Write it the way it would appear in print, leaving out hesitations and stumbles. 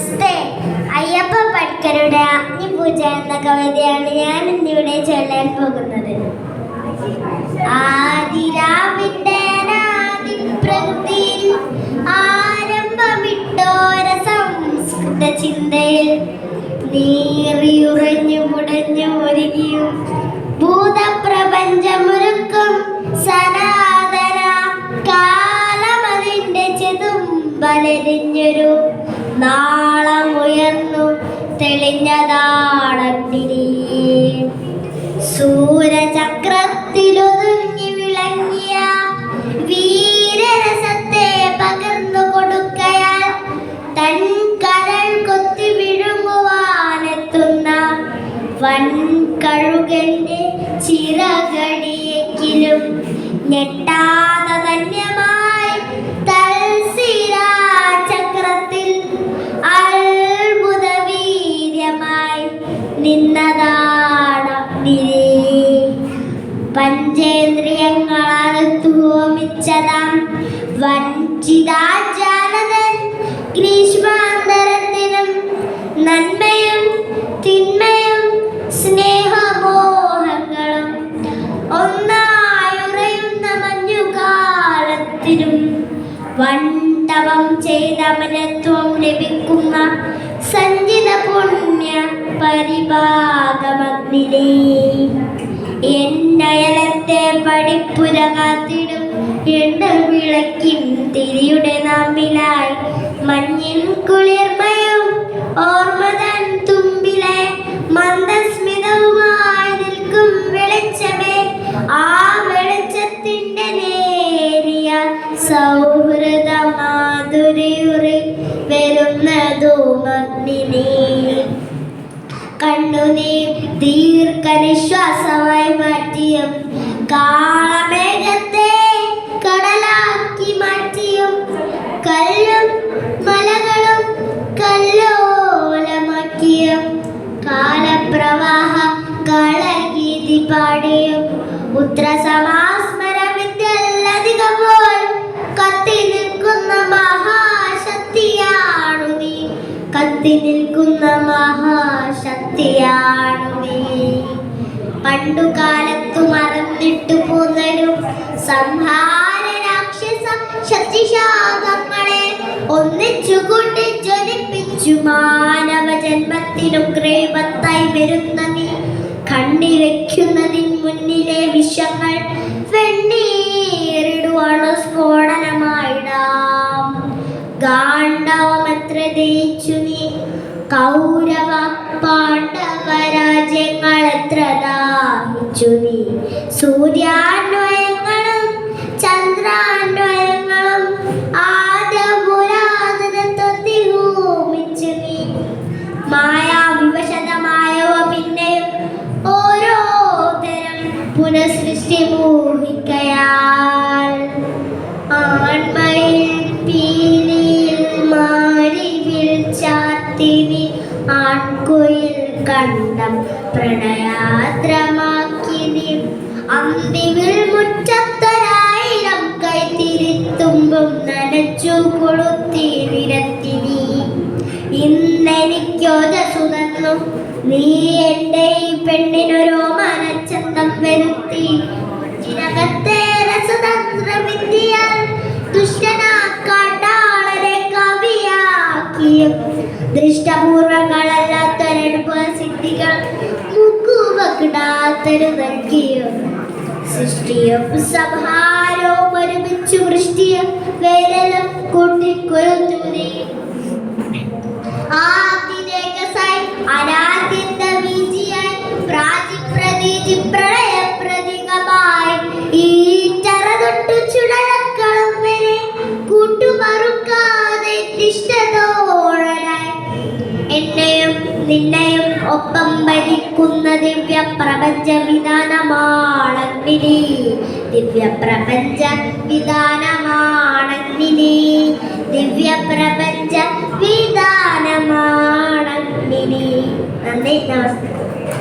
നമസ്തേ. അയ്യപ്പ പണിക്കരുടെ അഗ്നിപൂജ എന്ന കവിതയാണ് ഞാൻ ഇന്നിവിടെ ചൊല്ലാൻ പോകുന്നത്. ആദിരാവിന്റെ അനാദിപ്രകൃതിയിൽ ആരംഭമിട്ടോര സംസ്കൃത ചിന്തയിൽ നീറിയുറഞ്ഞു മുടഞ്ഞു ഒരുങ്ങിയും ഭൂതപ്രപഞ്ചമൊരുക്കും സനാതന കാലമതിന്റെ ചെതുമ്പലരിഞ്ഞൊരു നാളമുയർന്നു തെളിഞ്ഞതാളഗ്നി. സൂര്യചക്രത്തിലൊതുങ്ങി വിളങ്ങിയ വീരരസത്തെ പകർന്നു കൊടുക്കയാൽ തൻ കരൾ കൊത്തി വിഴുങ്ങുവാനെത്തുന്ന വൻകഴുകന്റെ ചിറകടിയെങ്കിലും ഞെട്ടാതെ ധന്യമായി തൽശിരാചക്രത്തിൽ അത്ഭുത വീര്യമായി നിന്നതാണഗ്നി. പഞ്ചേന്ദ്രിയങ്ങളാൽ ഹോമിച്ചതാം വഞ്ചിതാജാനതൻ ഗ്രീഷ്മാന്തരത്തിനും നന്മയും തിന്മയും സ്നേഹമോഹങ്ങളും ഒന്നായുറയുന്ന മഞ്ഞുകാലത്തിനും വണ്ടവം ചെയ്ത അമരത്വം ലഭിക്കുന്ന സഞ്ചിത പുണ്യ പരിഭാഗമഗ്നിലേ. എന്നയലത്തെ പടിപ്പുര കാത്തിടും എണ്ണ വിളക്കിൻ തിരിയുടെ നാമ്പിലായി മഞ്ഞിൻ കുളിർമയും ഓർമ്മതൻ തുമ്പിലെ മന്ദസ്മിതവുമായി നിൽക്കും വെളിച്ചമേ. ആ വെളിച്ചത്തിന്റെ നേരിയ സൗഹൃദ മാധുരിയുറി വരുന്നതുമഗ്നിനീ. കണ്ണുനീർ ദീർഘനിശ്വാസമായി മാറ്റിയും കാളമേഘത്തെ കടലാക്കി മാറ്റിയും കല്ലും മലകളും കല്ലോലമാക്കിയും കാലപ്രവാഹ കളഗീതി പാടിയും ഉത്രസമാസ്മര വിദ്യല്ലധികം പോൽ കത്തി നിൽക്കുന്ന മഹാശക്തിയാണു നീ. കത്തി നിൽക്കുന്ന മഹാശക്തിയാണു നീ. പണ്ടുകാലത്തു മറന്നിട്ടു പോന്നൊരു സംഹാര രാക്ഷസ ശക്തിശാഖങ്ങളെ ഒന്നിച്ചുകൂട്ടി ജ്വലിപ്പിച്ചു മാനവ ജന്മത്തിനുഗ്രഹത്തായി വരുന്ന നീ. കണ്ണിവെക്കുന്നതിന് മുന്നിലെ വിഷങ്ങൾ വെണ്ണീറിടുവാണു സ്ഫോടനമായിടാം. ഗാണ്ഡവമെത്ര ദയിച്ചു നീ. കൗരവ പാണ്ഡവ രാജ്യങ്ങൾ എത്ര ദാഹിച്ചു നീ. സൂര്യാന്വയങ്ങളും ചന്ദ്രാന്വയങ്ങളും ആദ്യപുരാതനത്വത്തിൽ ഹോമിച്ചു നീ. മായാവിവശതമായവ പിന്നെയും ഓരോ തരം പുനഃസൃഷ്ടി മോഹിക്കയാൽ ആൺമയിൽ പീലിയിൽ മാരിവിൽ ചാർത്തിനി ആൺകുയിൽ കണ്ടം പ്രണയാദ്രമാക്കിനി. അന്തിവിൽ മുറ്റത്തൊരായിരം കൈത്തിരിത്തുമ്പും നനച്ചു കൊളുത്തി നിരത്തിനി. ഇന്നെനിക്കോജസ്സു തന്നു നീ എൻ്റെ ഈ പെണ്ണിനൊരു മനച്ചന്തം വരുത്തി. ചിരകത്തെ രസതന്ത്ര വിദ്യയാൽ ദുഷ്ടനാക്കാട്ടാളരെ കവിയാക്കിയും ദൃഷ്ടപൂർവങ്ങളല്ലാത്തൊരനുഭവ സിദ്ധികൾ മുക്കുവക്കിടാത്തരു നൽകിയും സൃഷ്ടിയും സംഹാരവും ഒരുമിച്ചു വൃഷ്ടിയും വേരലും കൂട്ടിക്കൊഴുത്തു നീ. ആദിരേകസായി അനാദ്യന്ത വീജിയായി പ്രാചിപ്രതീജി പ്രളയ പ്രതീകമായി ഈ ചറതൊട്ടു ചുടലക്കളും വരെ കൂട്ടുമറുക്കാതെ നിഷ്ഠതോഴനായി എന്നെയും നിന്നെയും ഒപ്പം ഭരിക്കുന്ന ദിവ്യ പ്രപഞ്ച വിധാനമാണഗ്നി. ദിവ്യ പ്രപഞ്ച വിധാനമാണഗ്നി. ദിവ്യ പ്രപഞ്ച വിധാനമാണഗ്നി. നന്ദി, നമസ്കാരം.